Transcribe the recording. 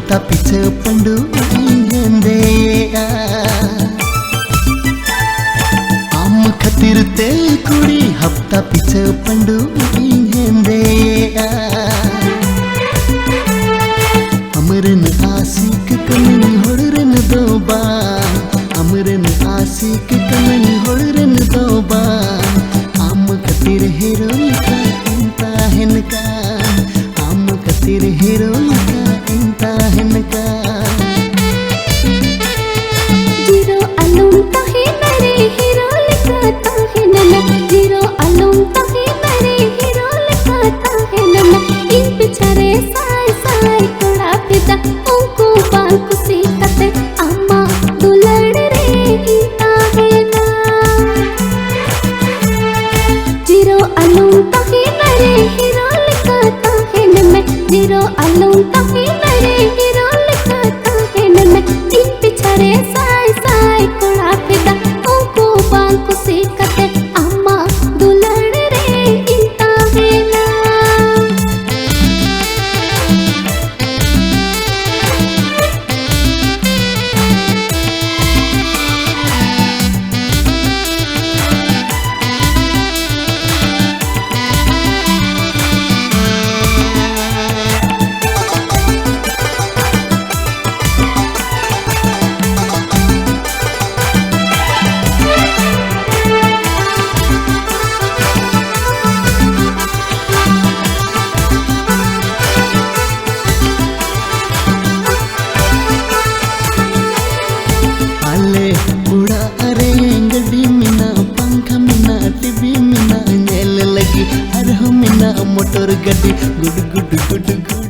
हफ्ता पीछे पंडू हेंदे आम खतिर ते कुड़ी हफ्ता पीछे पंडू हेंदे अमरन आशिक कमनी होड़रन दोबा अमरन आशिक कमनी होड़रन दोबा आम खतिर हेरोइन का इंता हेनका आम खतिर हेरोइन का इंता हेनका जीरो अलूम ताहे नरे हीरो लिखता है नन्ना जीरो अलूम ताहे नरे हीरो लिखता है नन्ना इन पिछरे साय साय कोड़ा पिता उनको बांकु सीखते अम्मा दुलड़ रे इंता है ना जीरो अलूम ताहे नरे हीरो लिखता है नन्ना जीरो अलूम ताहे नरे हीरो लिखता है नन्ना इन पिछरे साय साय कोड़ा पिता उनको बांकु सीखते अम्मा दुलड़ रे इंता है ना उड़ा अरे गड्डी मिना पंखा मिना टीवी मिना नेल लगी हर मिना मोटर गड्डी गुड गुड गुड गुड